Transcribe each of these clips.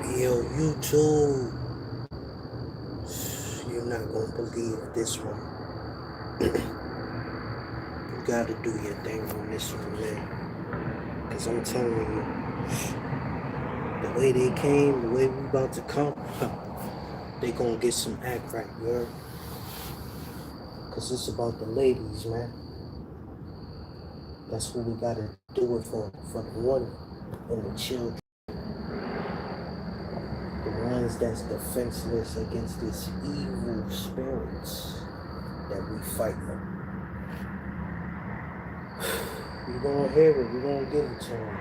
Yo, YouTube, you're not gonna believe this one. You gotta do your thing on this one, man. Cause I'm telling you, the way they came, the way we about to come, they gonna get some act right, you heard? Cause it's about the ladies, man. That's what we gotta do it for the women and the children. The ones that's defenseless against this evil spirits that we fight them. You're gonna hear it, we're gonna give it to them.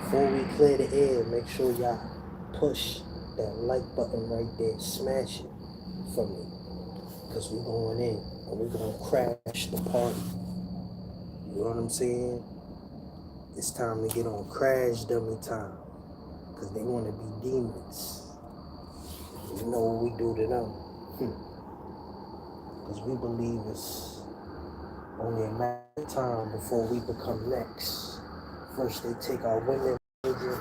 Before we clear the air, make sure y'all push that like button right there, smash it for me. Cause we're going in and we're gonna crash the party. You know what I'm saying? It's time to get on crash dummy time. Cause they wanna be demons. You know what we do to them. Cause we believe it's only a matter of time before we become next. First they take our women, children,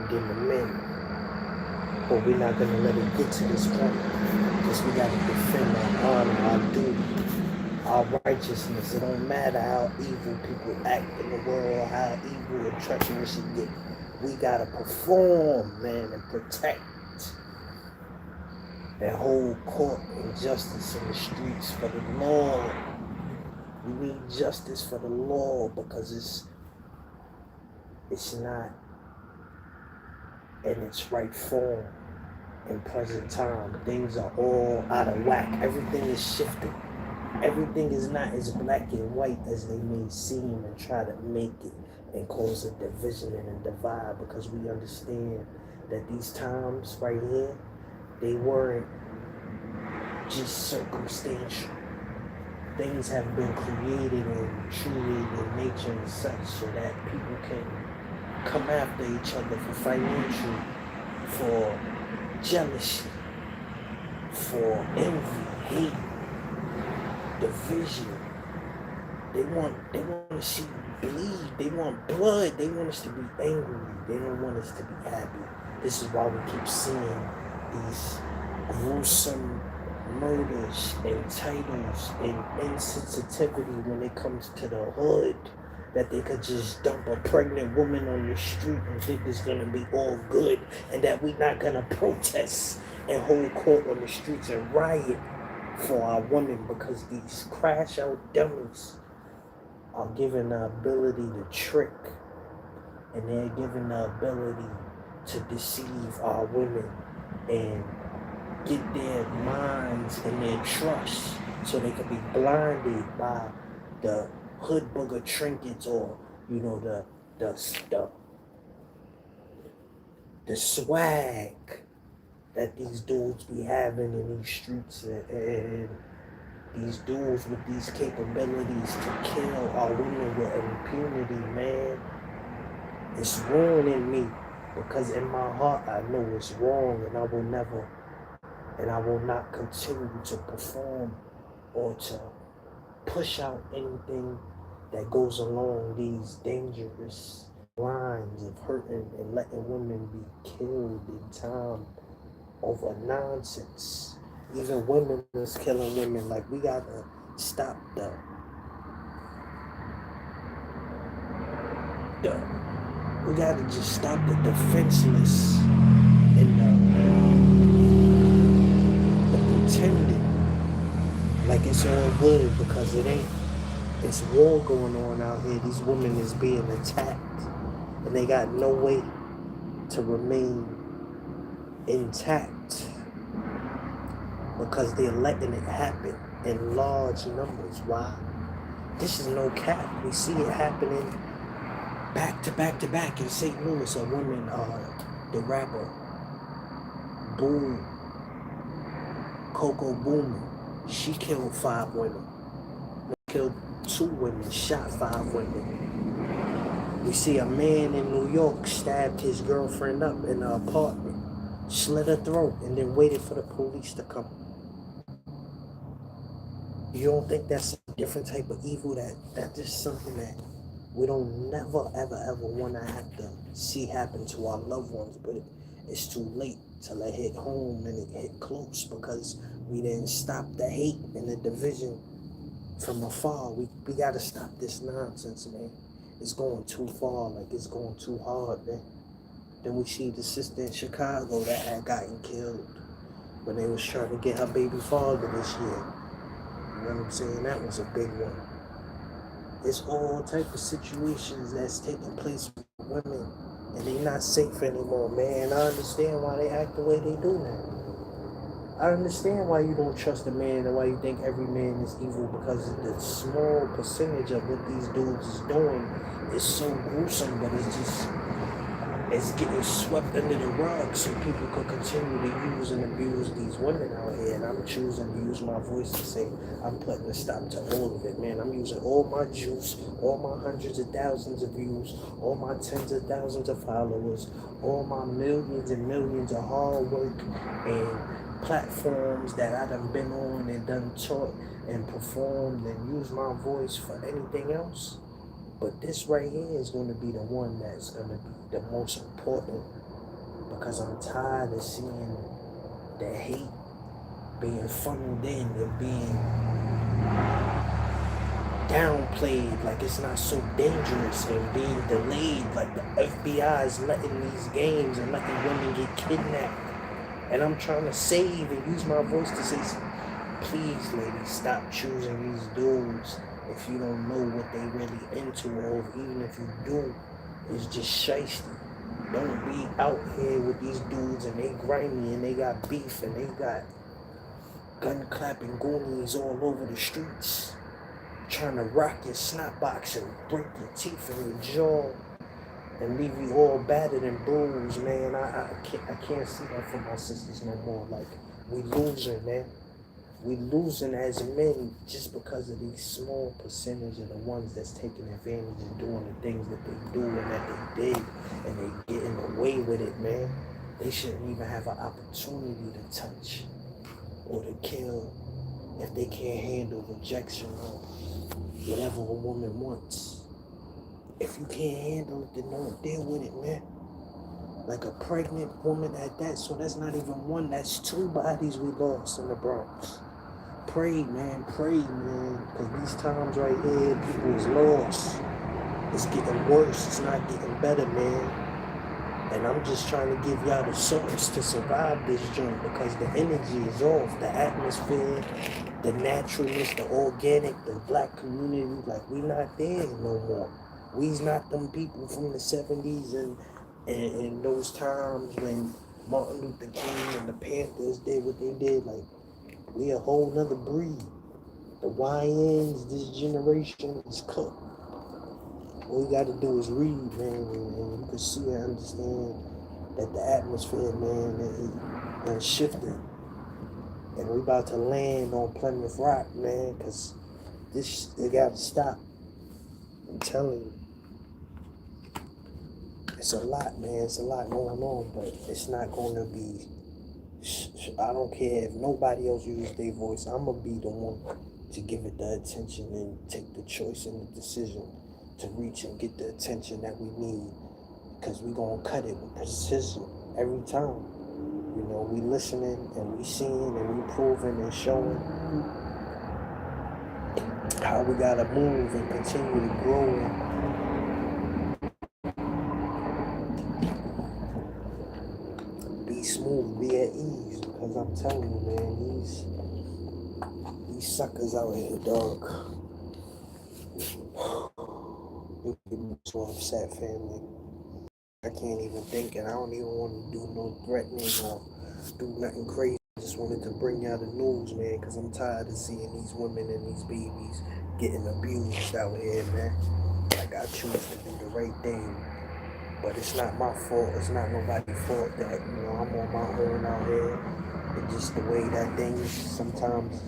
and then the men. But we're not gonna let it get to this point. Because we gotta defend our honor, our duty, our righteousness. It don't matter how evil people act in the world, how evil and treacherous it get. We gotta perform, man, and protect and hold court and justice in the streets for the law. We need justice for the law because it's not in its right form in present time. Things are all out of whack. Everything is shifting. Everything is not as black and white as they may seem and try to make it and cause a division and a divide because we understand that these times right here, they weren't just circumstantial. Things have been created and truly in nature and such so that people can come after each other for financial, for jealousy, for envy, hate, division. They want to see bleed. They want blood. They want us to be angry. They don't want us to be happy. This is why we keep seeing these gruesome murders and titles and insensitivity when it comes to the hood. That they could just dump a pregnant woman on the street and think it's gonna be all good, and that we're not gonna protest and hold court on the streets and riot for our women because these crash out dummies are given the ability to trick and they're given the ability to deceive our women and get their minds and their trust so they can be blinded by the hood booger trinkets or the the swag that these dudes be having in these streets and these dudes with these capabilities to kill our women with impunity, man. It's ruining me because in my heart I know it's wrong and I will not continue to perform or to push out anything that goes along these dangerous lines of hurting and letting women be killed in time over nonsense. Even women is killing women. Like we gotta stop the we gotta just stop the defenseless and the pretending like it's all good because it ain't. It's war going on out here. These women is being attacked and they got no way to remain intact because they're letting it happen in large numbers. Why? This is no cap. We see it happening back to back to back in St. Louis. A woman, the rapper, Boom, Coco Boomer, she killed 5 women. Killed 2 women, shot 5 women. We see a man in New York stabbed his girlfriend up in an apartment, slit her throat, and then waited for the police to come. You don't think that's a different type of evil? That's just something that we don't never, ever, ever want to have to see happen to our loved ones, but it's too late till it hit home and it hit close because we didn't stop the hate and the division from afar. We got to stop this nonsense, man. It's going too far, like it's going too hard, man. Then we see the sister in Chicago that had gotten killed when they was trying to get her baby father this year. You know what I'm saying? That was a big one. It's all type of situations that's taking place with women, and they not safe anymore, man. I understand why they act the way they do now. I understand why you don't trust a man and why you think every man is evil, because the small percentage of what these dudes is doing is so gruesome, but it's getting swept under the rug so people could continue to use and abuse these women out here. And I'm choosing to use my voice to say I'm putting a stop to all of it, man. I'm using all my juice, all my hundreds of thousands of views, all my tens of thousands of followers, all my millions and millions of hard work and platforms that I done been on and done taught and performed and used my voice for anything else. But this right here is going to be the one that's going to be the most important, because I'm tired of seeing the hate being funneled in and being downplayed like it's not so dangerous, and being delayed like the FBI is letting these games and letting women get kidnapped. And I'm trying to save and use my voice to say, please, ladies, stop choosing these dudes if you don't know what they really into, or even if you do, it's just shiesty. Don't be out here with these dudes and they grimy and they got beef and they got gun clapping goonies all over the streets trying to rock your snot box and break your teeth and your jaw and leave you all battered and bruised, man. I can't see that for my sisters no more. Like, we losing, man. We losing as men just because of these small percentage of the ones that's taking advantage and doing the things that they do and that they did, and they getting away with it, man. They shouldn't even have an opportunity to touch or to kill if they can't handle rejection or whatever a woman wants. If you can't handle it, then don't deal with it, man. Like a pregnant woman at that, so that's not even one, that's 2 bodies we lost in the Bronx. Pray, man, because these times right here, people is lost. It's getting worse, it's not getting better, man. And I'm just trying to give y'all the sauce to survive this joint, because the energy is off, the atmosphere, the naturalness, the organic, the black community, like we not there no more. We's not them people from the 70s and those times when Martin Luther King and the Panthers did what they did. Like, we a whole nother breed. The YNs, this generation is cooked. All you gotta do is read, man, and you can see and understand that the atmosphere, man, is shifted. And we about to land on Plymouth Rock, man, because it gotta stop. I'm telling you. It's a lot, man. It's a lot going on, but it's not going to be. I don't care if nobody else uses their voice. I'm going to be the one to give it the attention and take the choice and the decision to reach and get the attention that we need, because we're going to cut it with precision every time. You know, we listening and we seeing and we proving and showing how we got to move and continue to grow and be smooth, be at ease, because I'm telling you, man, these suckers out here, dog. They get me so upset, family. I can't even think, and I don't even want to do no threatening or do nothing crazy. I just wanted to bring y'all the news, man, because I'm tired of seeing these women and these babies getting abused out here, man. Like, I choose to do the right thing, but it's not my fault. It's not nobody's fault that, you know, I'm on my own out here. It's just the way that things sometimes,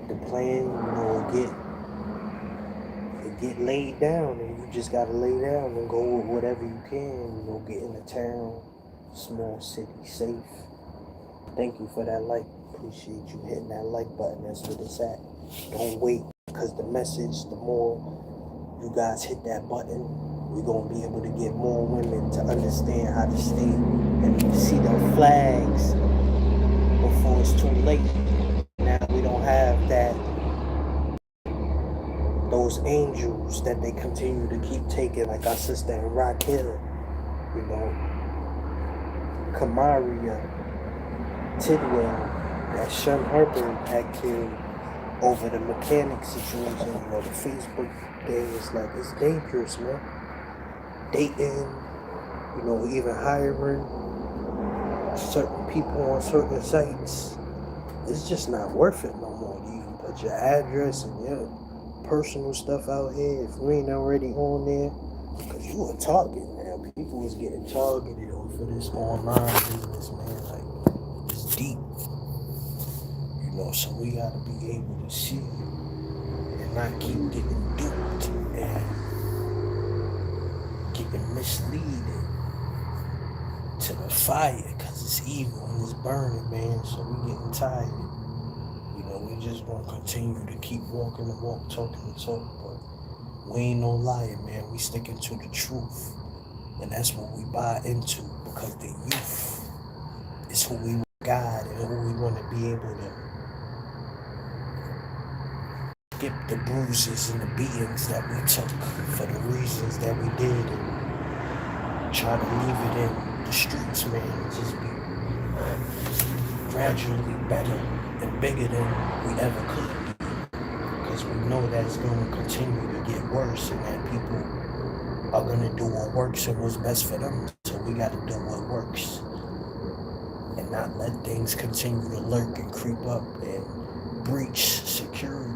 the plan, you know, get laid down, and you just gotta lay down and go with whatever you can, you know, get in a town, small city, safe. Thank you for that like. Appreciate you hitting that like button. That's what it's at. Don't wait, because the message, the more you guys hit that button, we're gonna be able to get more women to understand how to stay and see them flags before it's too late. Now we don't have that those angels that they continue to keep taking, like our sister in Rock Hill, you know, Kamaria Tidwell, that Shun Harper had killed over the mechanic situation, you know, the Facebook thing is like, it's dangerous, man. Dating, you know, even hiring certain people on certain sites, it's just not worth it no more. You even put your address and your personal stuff out here if we ain't already on there, because you a target, man. People was getting targeted for this online business, man. Like, it's deep, you know, so we gotta be able to see and not keep getting duped and getting misleaded to the fire, because it's evil and it's burning, man. So we getting tired. You know, we just gonna continue to keep walking the walk, talking the talk, but we ain't no liar, man. We sticking to the truth. And that's what we buy into, because the youth is who we guide and who we want to be able to skip the bruises and the beatings that we took for the reasons that we did, and try to leave it in the streets, man, and just be gradually better and bigger than we ever could be. Because we know that it's going to continue to get worse, and that people are going to do what works and what's best for them. So we got to do what works and not let things continue to lurk and creep up and breach security.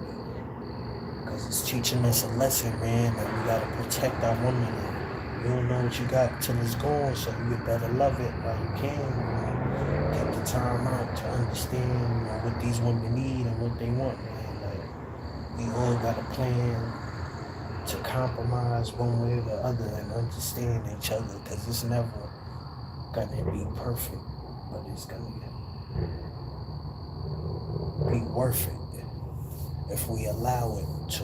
Because it's teaching us a lesson, man, that we got to protect our women. And you don't know what you got till it's gone, so you better love it while you can. You know? Take the time out to understand, you know, what these women need and what they want, man. Like, we all got a plan to compromise one way or the other and understand each other, because it's never gonna be perfect, but it's gonna be worth it if we allow it to,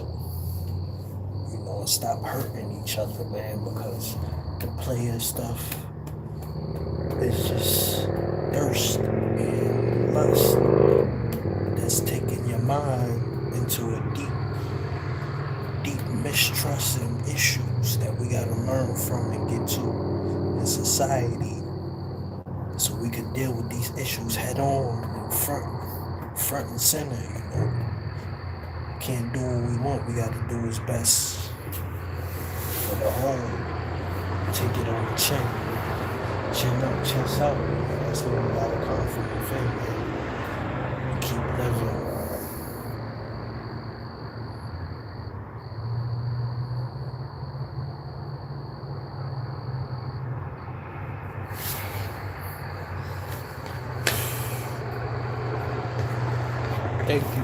you know, and stop hurting each other, man, because the player stuff is just thirst and lust that's taking your mind into a deep mistrust and issues that we gotta learn from and get to in society, so we can deal with these issues head on and front and center, you know. Can't do what we want, we gotta do what's best for the whole. Take it on the chin. Chin up, chest out. That's where we gotta come from and feel, man. And keep living. Thank you.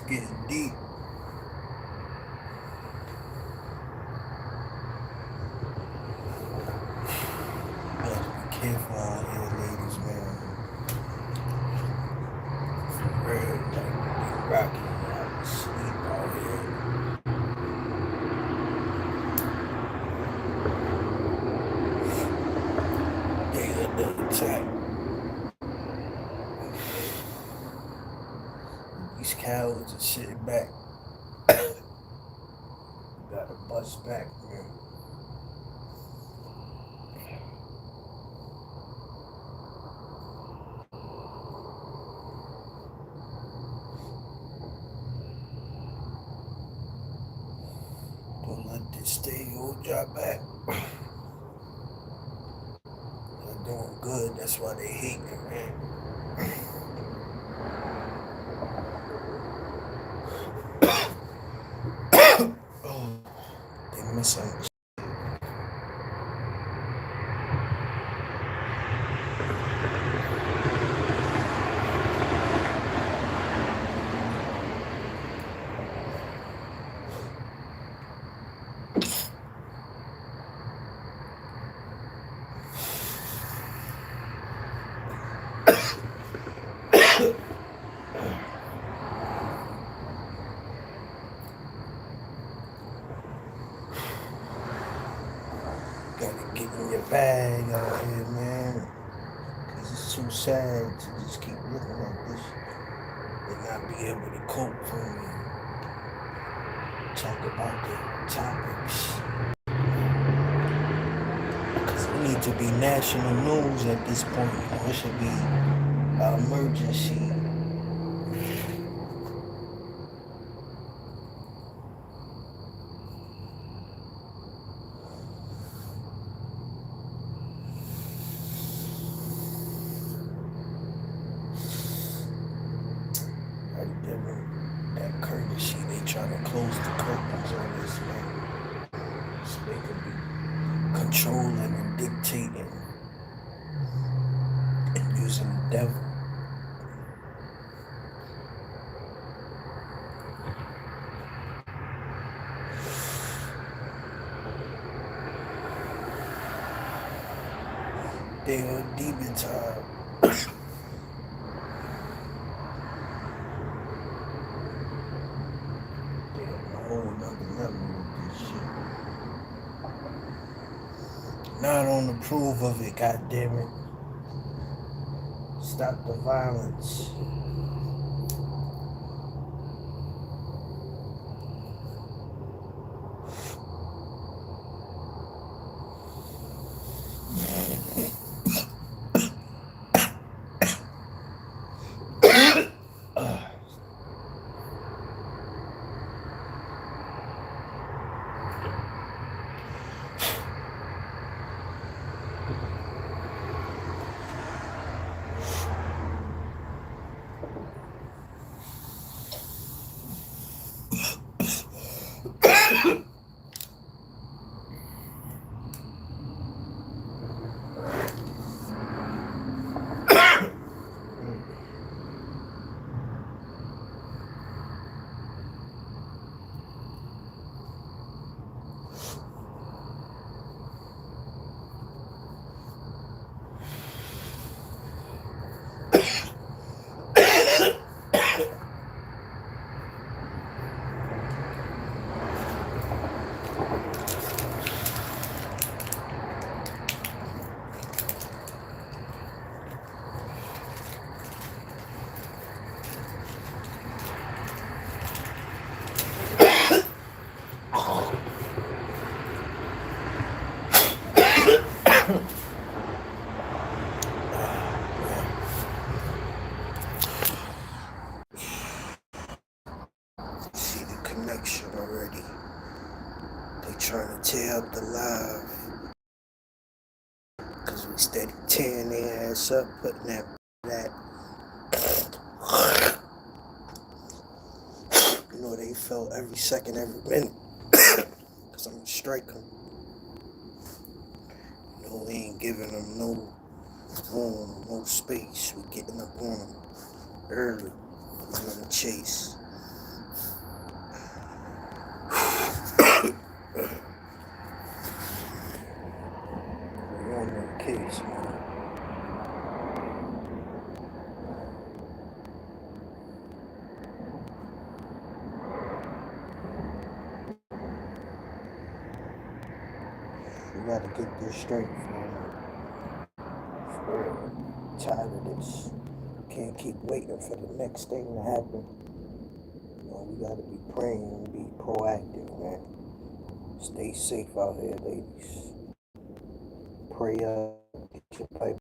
getting deep. You have to be careful out here, ladies, man. For real, like, be rocking out, sleep out here. They under attack. These cowards are sitting back. Gotta bust back, man. Don't let this thing hold y'all back. They're doing good. That's why they hate me, man. Oh, they misunderstood. Gotta get in your bag out here, man. Cause it's too sad to just keep looking at this and not be able to cope for me. Talk about the topics. Cause it need to be national news at this point. You know, it should be an emergency. That courtesy, they trying to close the curtains on this, man. So they can be controlling and dictating and using the devil. They are demon time. I don't approve of it, goddammit. Stop the violence. See the connection already. They trying to tear up the live. Cause we steady tearing their ass up, putting that. You know, they felt every second, every minute. Cause I'm gonna strike them. You know, we ain't giving them no room, no space. We getting up on them early. We're gonna chase. Peace, man. We gotta get this straight, man. For real. Tired of this. Can't keep waiting for the next thing to happen. You know, we gotta be praying and be proactive, man. Stay safe out here, ladies. Pray up. Get your pipe.